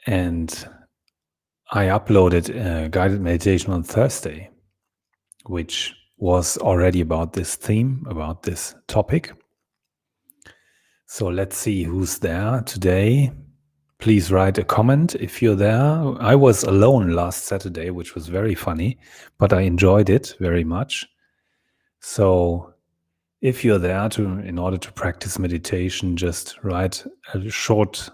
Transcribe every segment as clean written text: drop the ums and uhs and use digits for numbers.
And I uploaded a guided meditation on Thursday, which was already about this theme, about this topic. So let's see who's there today. Please write a comment if you're there. I was alone last Saturday, which was very funny, but I enjoyed it very much. So if you're there in order to practice meditation, just write a short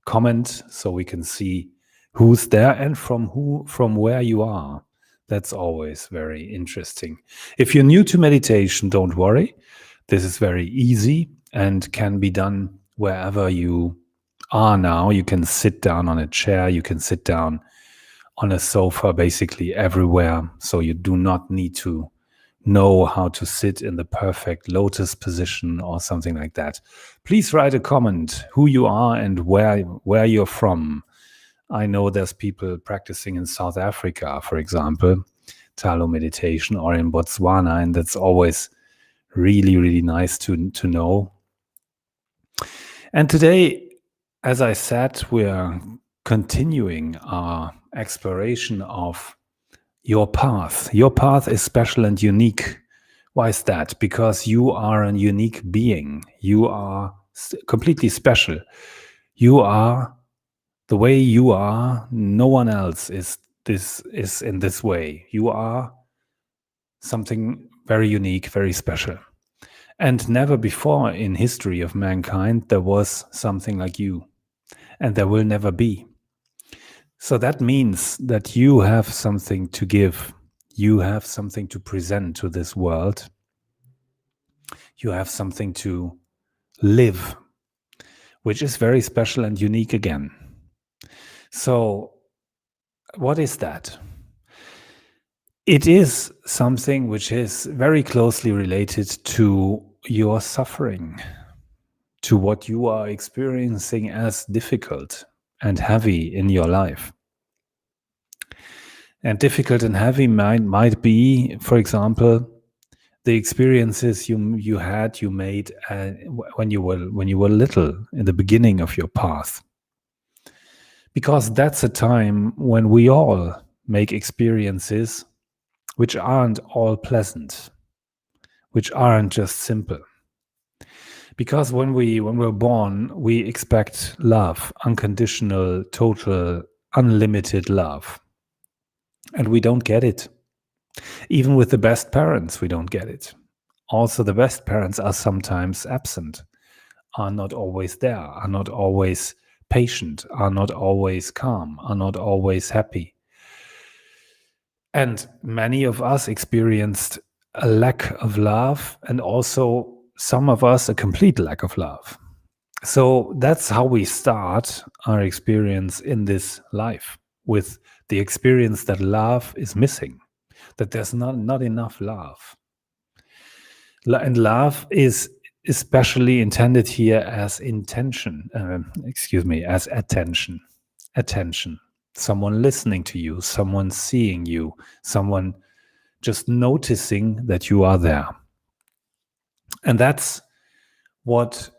comment so we can see who's there and from where you are. That's always very interesting. If you're new to meditation, don't worry. This is very easy and can be done wherever you are now. You can sit down on a chair, you can sit down on a sofa, basically everywhere. So you do not need to know how to sit in the perfect lotus position or something like that. Please write a comment who you are and where you're from. I know there's people practicing in South Africa, for example, TALO meditation, or in Botswana, and that's always really, really nice to know. And today, as I said, we're continuing our exploration of your path. Your path is special and unique. Why is that? Because you are a unique being. You are completely special. You are the way you are. No one else is in this way. You are something very unique, very special. And never before in history of mankind there was something like you. And there will never be. So that means that you have something to give. You have something to present to this world. You have something to live, which is very special and unique again. So what is that? It is something which is very closely related to your suffering, to what you are experiencing as difficult and heavy in your life. And difficult and heavy might be, for example, the experiences you made when you were little, in the beginning of your path. Because that's a time when we all make experiences which aren't all pleasant, which aren't just simple. Because when we're born, we expect love, unconditional, total, unlimited love. And we don't get it. Even with the best parents, we don't get it. Also, the best parents are sometimes absent, are not always there, are not always patient, are not always calm, are not always happy. And many of us experienced a lack of love, and also some of us a complete lack of love. So that's how we start our experience in this life, with the experience that love is missing, that there's not enough love. And love is especially intended here as as attention. Attention. Someone listening to you, someone seeing you, someone just noticing that you are there. And that's what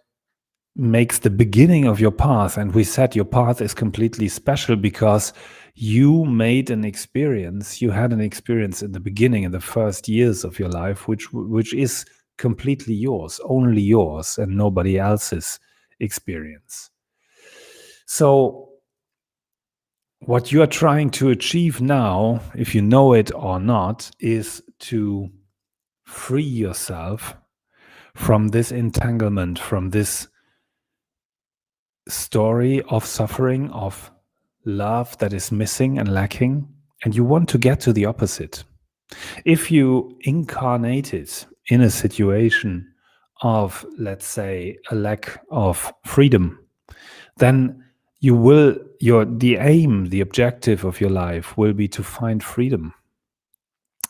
makes the beginning of your path. And we said your path is completely special because you made an experience, you had an experience in the beginning, in the first years of your life, which is completely yours, only yours, and nobody else's experience. So what you are trying to achieve now, if you know it or not, is to free yourself from this entanglement, from this story of suffering, of love that is missing and lacking, and you want to get to the opposite. If you incarnated in a situation of, let's say, a lack of freedom, then the objective of your life will be to find freedom.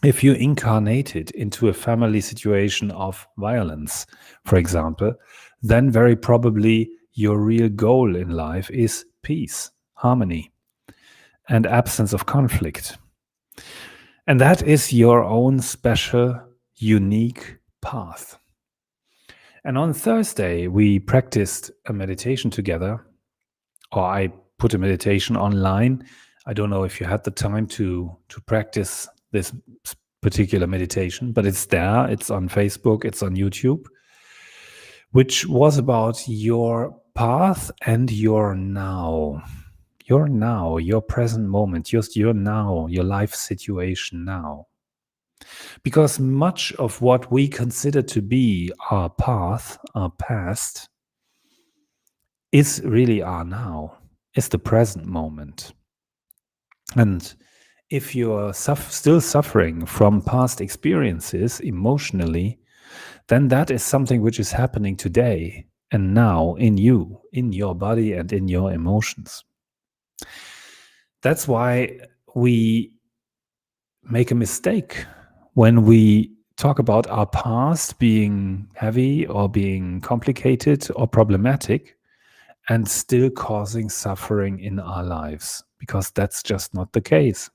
If you incarnated into a family situation of violence, for example, then very probably your real goal in life is peace, harmony, and absence of conflict. And that is your own special, unique path. And on Thursday, we practiced a meditation together, or I put a meditation online. I don't know if you had the time to practice this particular meditation, but it's there. It's on Facebook. It's on YouTube, which was about your path and your now. Your now, your present moment, just your now, your life situation now. Because much of what we consider to be our path, our past, is really our now, is the present moment. And if you're still suffering from past experiences emotionally, then that is something which is happening today and now in you, in your body and in your emotions. That's why we make a mistake when we talk about our past being heavy or being complicated or problematic and still causing suffering in our lives, because that's just not the case.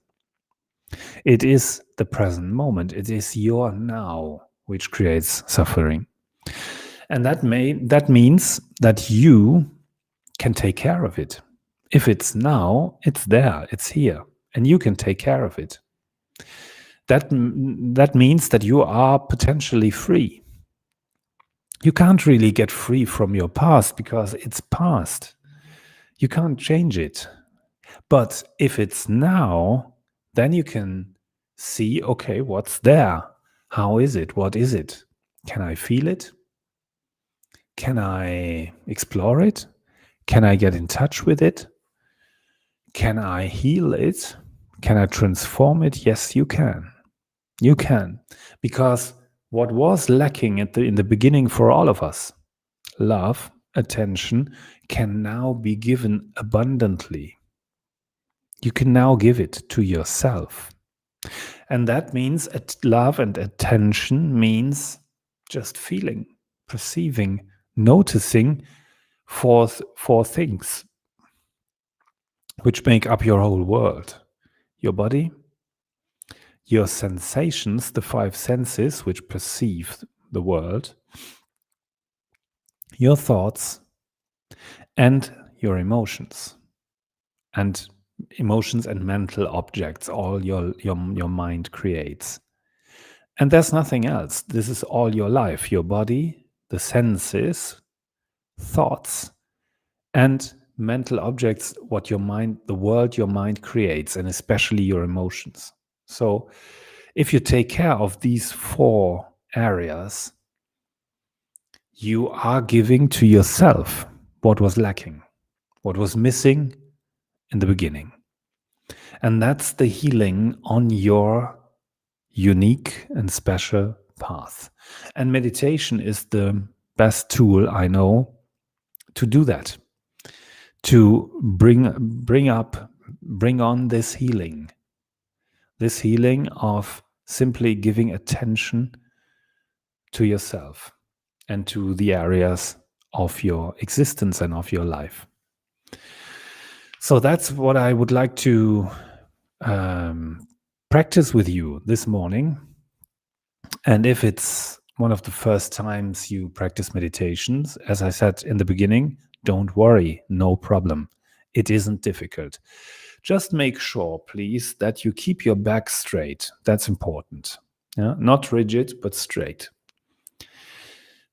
It is the present moment. It is your now which creates suffering. And that means that you can take care of it. If it's now, it's there, it's here, and you can take care of it. That means that you are potentially free. You can't really get free from your past because it's past. You can't change it. But if it's now, then you can see, okay, what's there? How is it? What is it? Can I feel it? Can I explore it? Can I get in touch with it? Can I heal it? Can I transform it? Yes, you can. You can. Because what was lacking in the beginning for all of us, love, attention, can now be given abundantly. You can now give it to yourself. And that means love and attention means just feeling, perceiving, noticing for things which make up your whole world. Your body, your sensations, the 5 senses which perceive the world, your thoughts, and your emotions. And emotions and mental objects, all your mind creates. And there's nothing else. This is all your life, your body, the senses, thoughts, and mental objects, what your mind, the world your mind creates, and especially your emotions. So if you take care of these 4 areas, you are giving to yourself what was lacking, what was missing in the beginning. And that's the healing on your unique and special path. And meditation is the best tool I know to do that, to bring on this healing of simply giving attention to yourself and to the areas of your existence and of your life. So that's what I would like to practice with you this morning. And if it's one of the first times you practice meditations, as I said in the beginning, don't worry, no problem. It isn't difficult. Just make sure, please, that you keep your back straight. That's important. Yeah? Not rigid, but straight.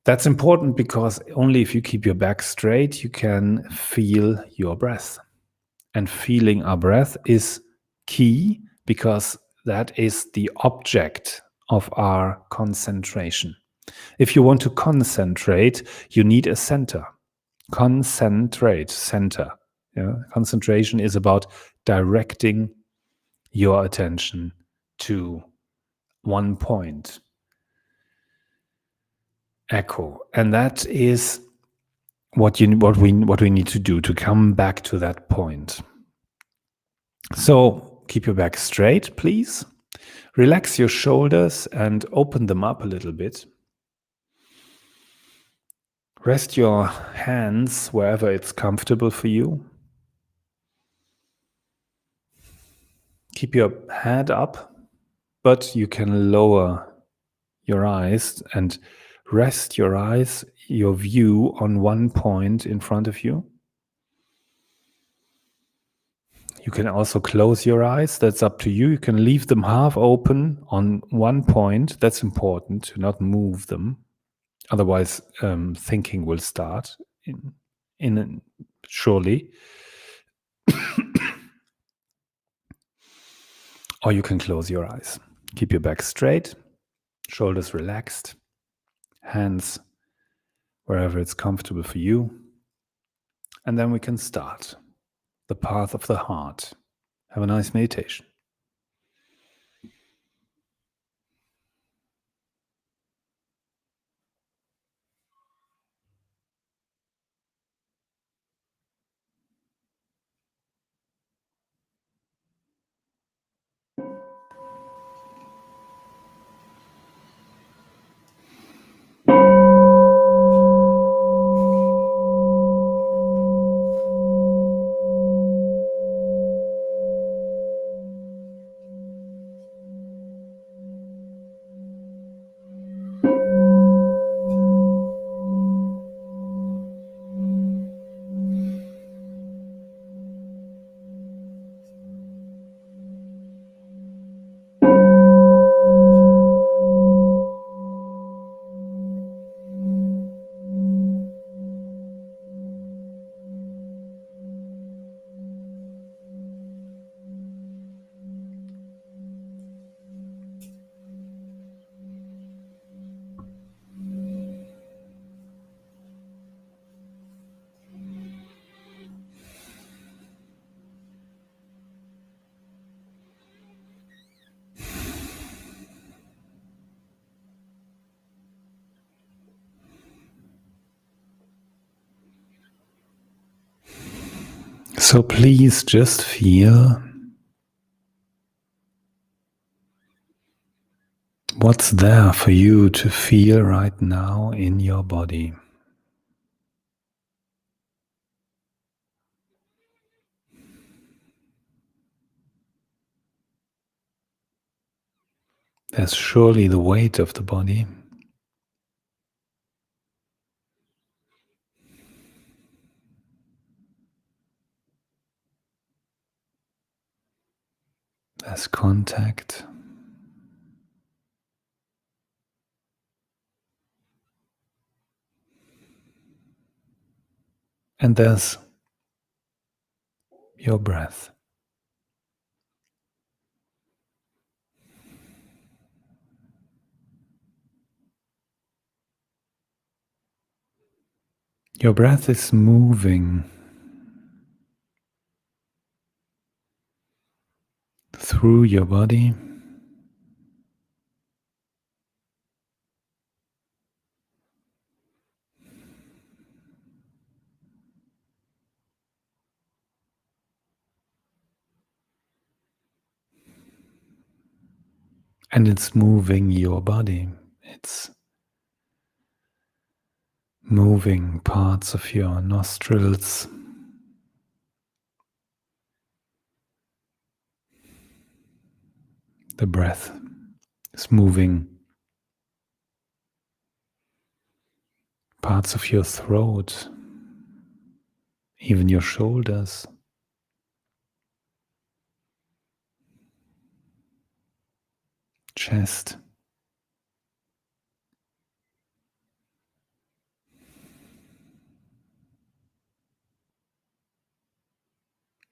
That's important because only if you keep your back straight, you can feel your breath. And feeling our breath is key because that is the object of our concentration. If you want to concentrate, you need a center. Concentrate, center. Yeah? Concentration is about directing your attention to one point. Echo. And that is what we need to do to come back to that point. So keep your back straight, please. Relax your shoulders and open them up a little bit. Rest your hands wherever it's comfortable for you. Keep your head up, but you can lower your eyes and rest your view on one point in front of you. You can also close your eyes. That's up to you. You can leave them half open on one point. That's important to not move them. Otherwise, thinking will start surely. Or you can close your eyes. Keep your back straight, shoulders relaxed, hands wherever it's comfortable for you. And then we can start the path of the heart. Have a nice meditation. So please just feel what's there for you to feel right now in your body. There's surely the weight of the body. There's contact. And there's your breath. Your breath is moving through your body. And it's moving your body. It's moving parts of your nostrils. The breath is moving parts of your throat, even your shoulders. Chest.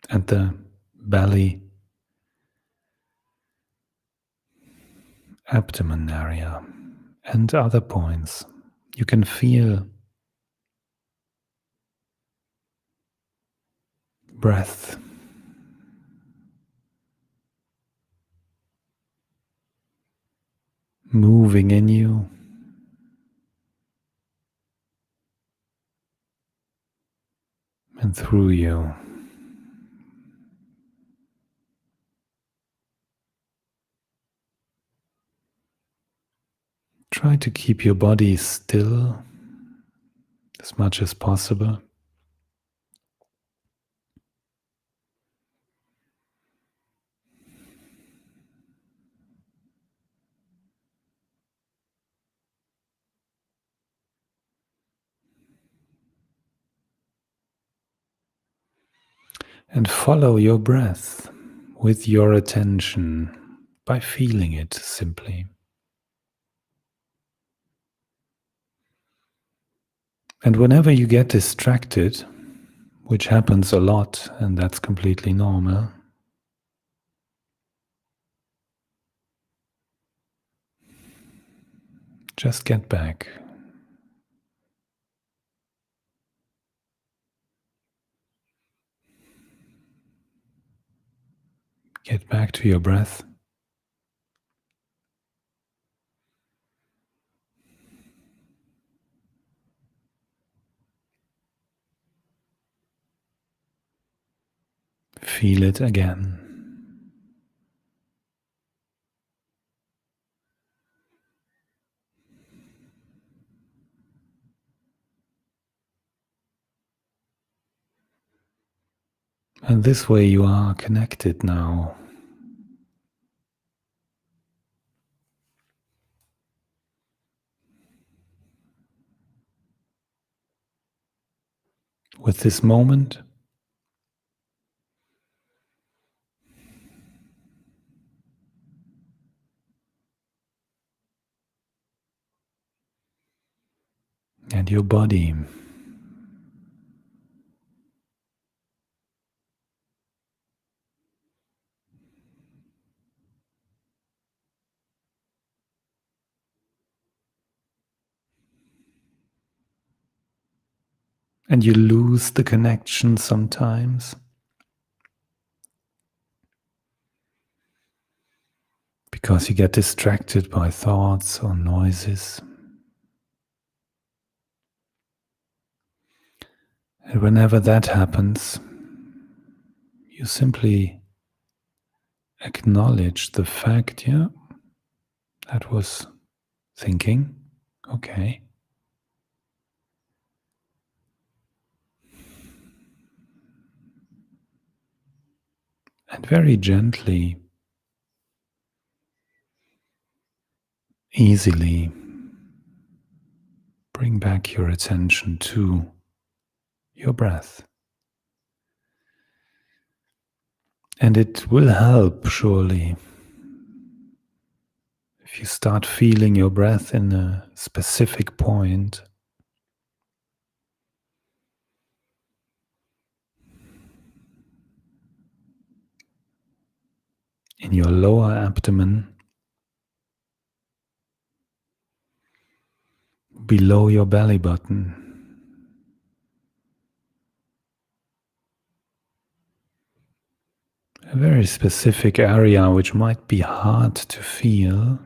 And the belly, abdomen area, and other points. You can feel breath moving in you. And through you. Try to keep your body still as much as possible. and follow your breath with your attention by feeling it simply. And whenever you get distracted, which happens a lot, and that's completely normal, just get back. Get back to your breath. Feel it again. And this way you are connected now. With this moment, and your body. And you lose the connection sometimes because you get distracted by thoughts or noises. And whenever that happens, you simply acknowledge the fact, yeah, that was thinking, okay. And very gently, easily bring back your attention to your breath. And it will help, surely, if you start feeling your breath in a specific point. In your lower abdomen, below your belly button. A very specific area which might be hard to feel.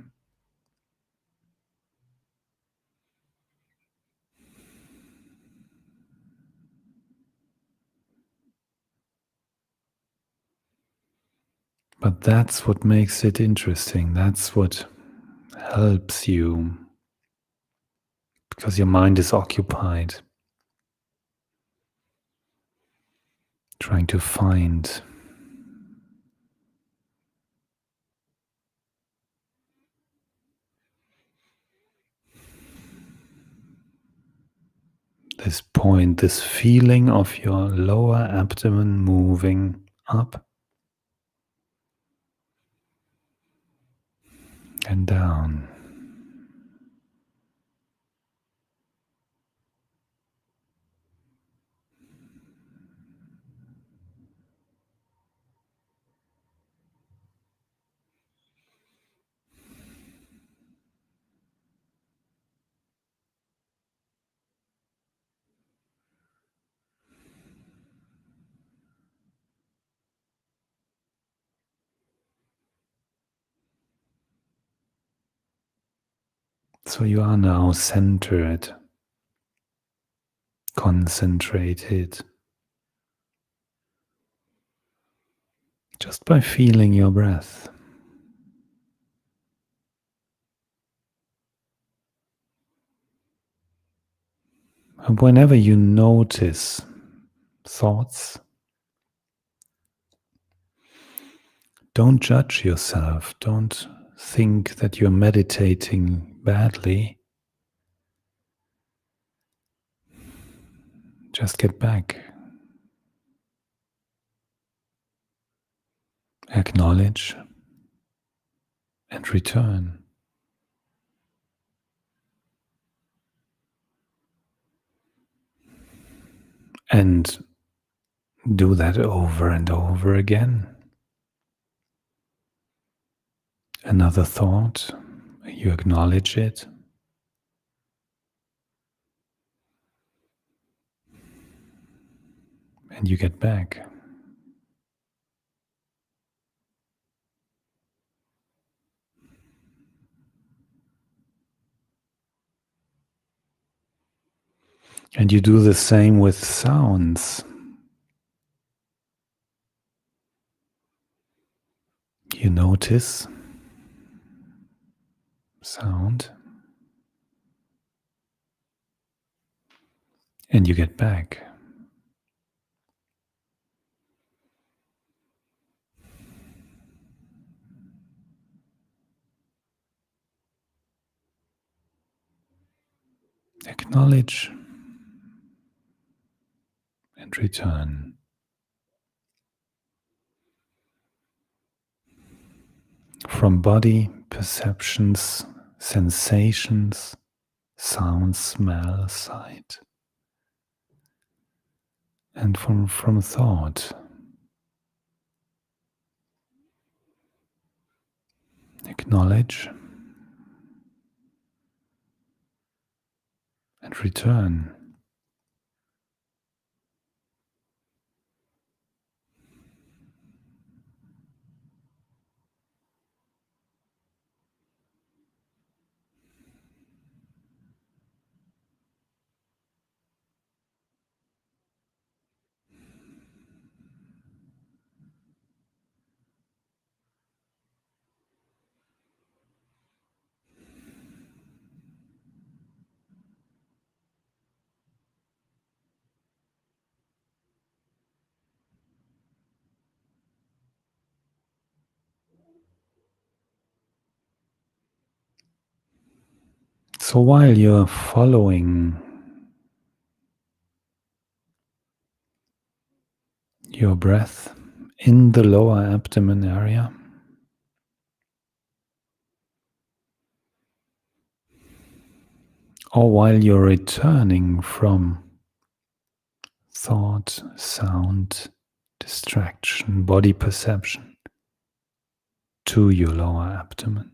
But that's what makes it interesting. That's what helps you, because your mind is occupied trying to find this point, this feeling of your lower abdomen moving up and down. So you are now centered, concentrated, just by feeling your breath. And whenever you notice thoughts, don't judge yourself. Don't think that you're meditating badly. Just get back. acknowledge, and return. And do that over and over again. Another thought, you acknowledge it. And you get back. And you do the same with sounds. You notice sound and you get back. Acknowledge and return. From body, perceptions, sensations, sound, smell, sight, and from thought. Acknowledge and return. So while you're following your breath in the lower abdomen area, or while you're returning from thought, sound, distraction, body perception to your lower abdomen,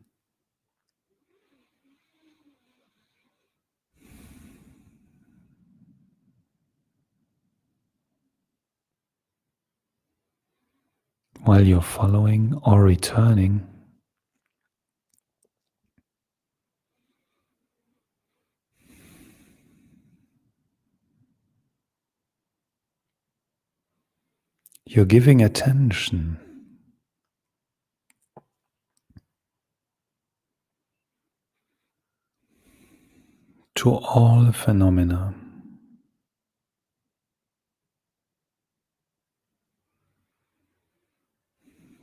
while you're following or returning, you're giving attention to all phenomena,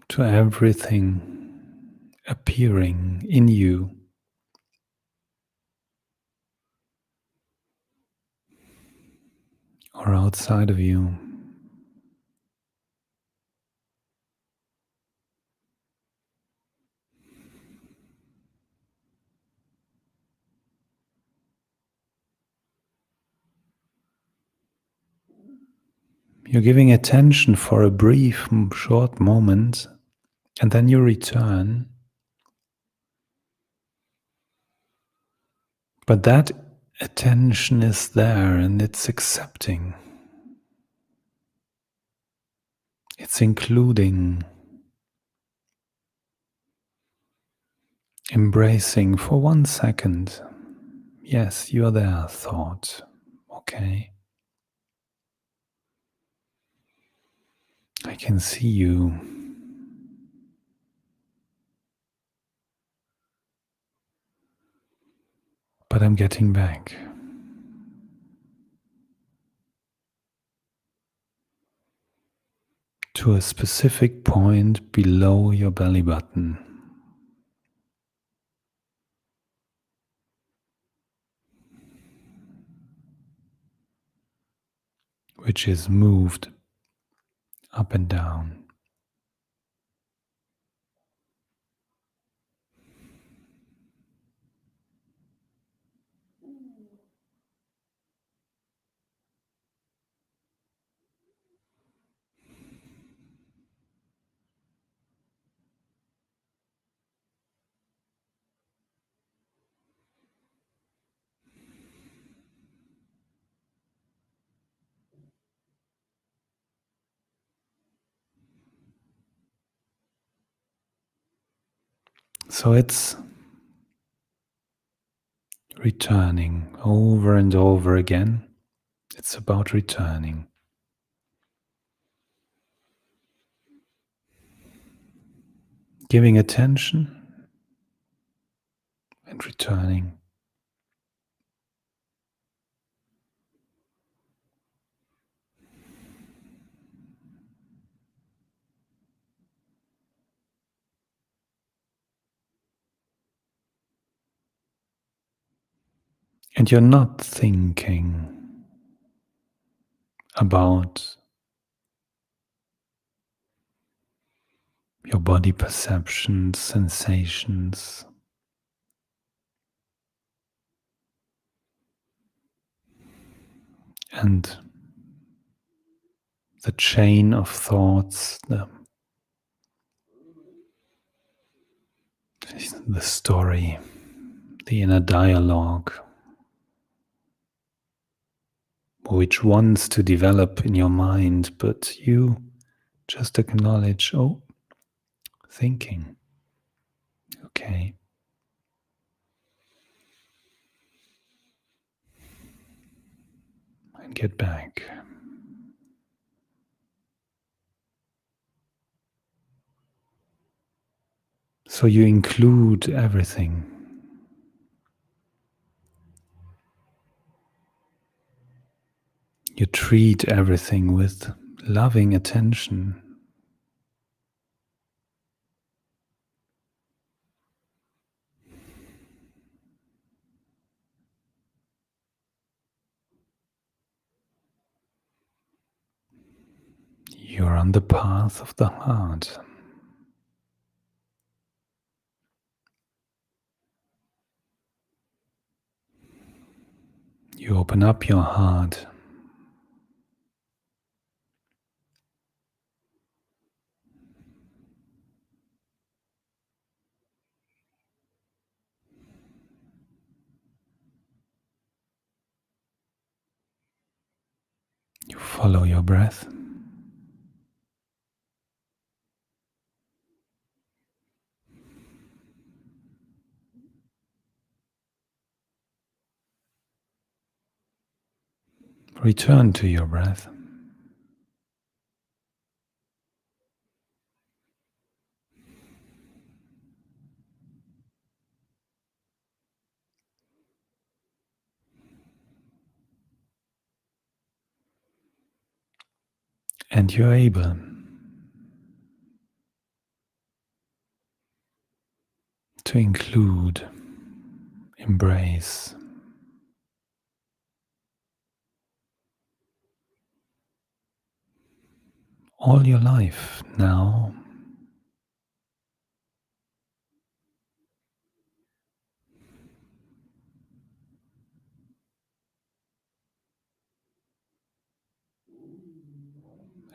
to everything appearing in you, or outside of you. You're giving attention for a brief, short moment, and then you return. But that attention is there and it's accepting. It's including, embracing for 1 second. Yes, you're there, thought. Okay. I can see you. But I'm getting back to a specific point below your belly button, which is moved up and down. So it's returning over and over again. It's about returning. Giving attention and returning. And you're not thinking about your body perceptions, sensations, and the chain of thoughts, the story, the inner dialogue, which wants to develop in your mind, but you just acknowledge, oh, thinking, okay. And get back. So you include everything. You treat everything with loving attention. You're on the path of the heart. You open up your heart. You follow your breath. Return to your breath. And you're able to include, embrace all your life now.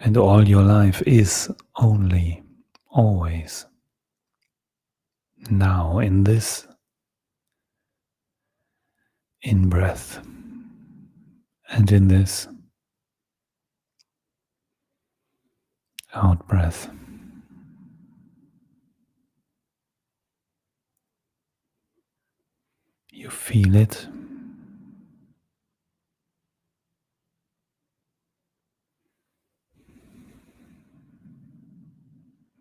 And all your life is only, always, now in this in breath and in this out breath. You feel it.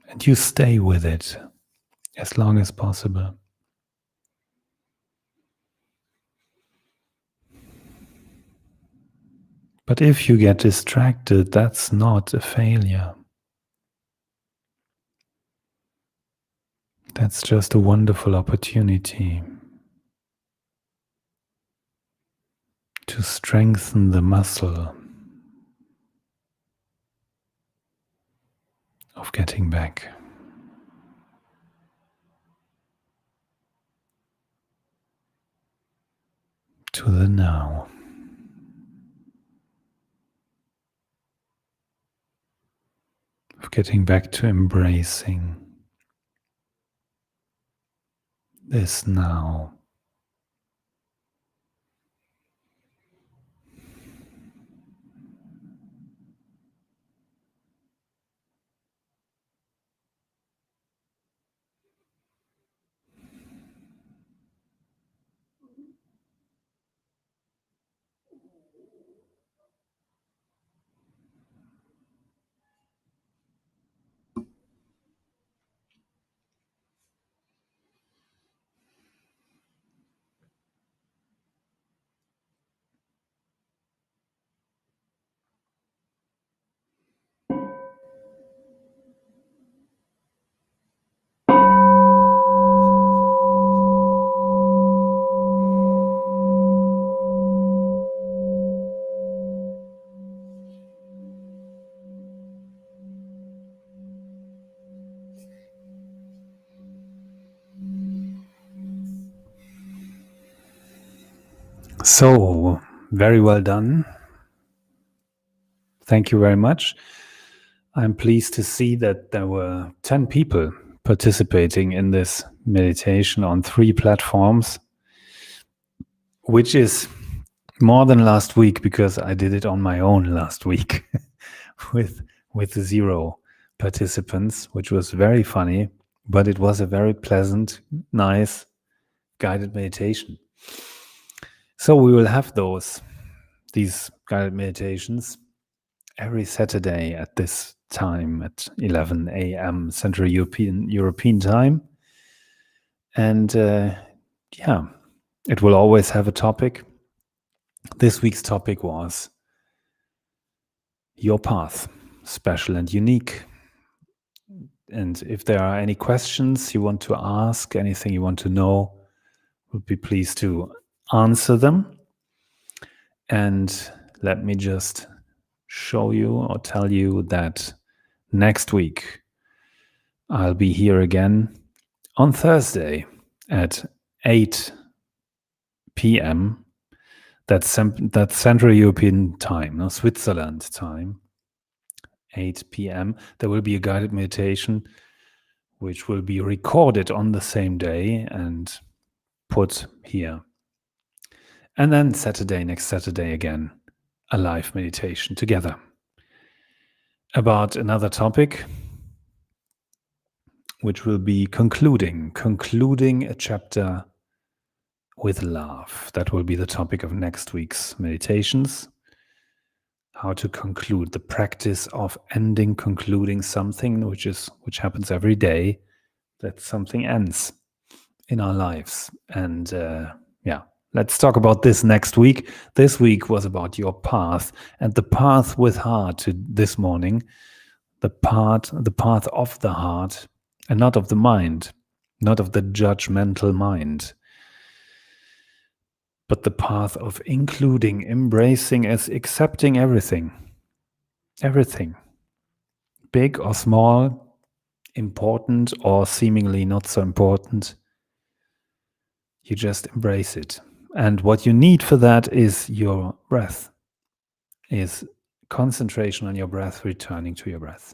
And you stay with it as long as possible. But if you get distracted, that's not a failure. That's just a wonderful opportunity to strengthen the muscle of getting back to the now. Of getting back to embracing this now. So, very well done. Thank you very much. I'm pleased to see that there were 10 people participating in this meditation on 3 platforms, which is more than last week because I did it on my own last week with 0 participants, which was very funny, but it was a very pleasant, nice guided meditation. So we will have these guided meditations every Saturday at this time at 11 a.m. Central European time. And it will always have a topic. This week's topic was your path, special and unique. And if there are any questions you want to ask, anything you want to know, would be pleased to answer them. And let me just show you or tell you that next week I'll be here again on Thursday at 8 p.m. That's Central European time, no, Switzerland time, 8 p.m. There will be a guided meditation which will be recorded on the same day and put here. And then next Saturday again, a live meditation together about another topic, which will be concluding a chapter with love. That will be the topic of next week's meditations. How to conclude, the practice of concluding something, which happens every day, that something ends in our lives. And let's talk about this next week. This week was about your path, and the path with heart this morning, the path of the heart, and not of the mind, not of the judgmental mind, but the path of including, embracing, as accepting everything, big or small, important or seemingly not so important. You just embrace it. And what you need for that is your breath, is concentration on your breath, returning to your breath.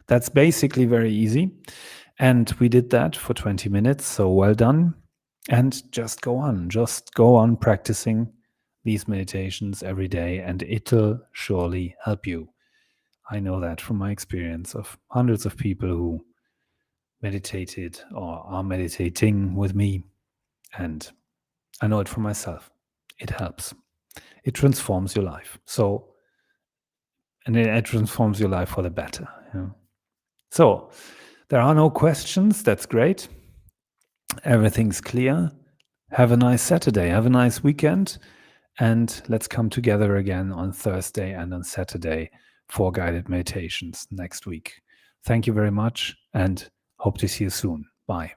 That's basically very easy. And we did that for 20 minutes, so well done. And just go on practicing these meditations every day, and it'll surely help you. I know that from my experience of hundreds of people who meditated or are meditating with me, and I know it for myself. It helps. It transforms your life. And it transforms your life for the better. So, there are no questions. That's great. Everything's clear. Have a nice Saturday. Have a nice weekend. And let's come together again on Thursday and on Saturday for guided meditations next week. Thank you very much and hope to see you soon. Bye.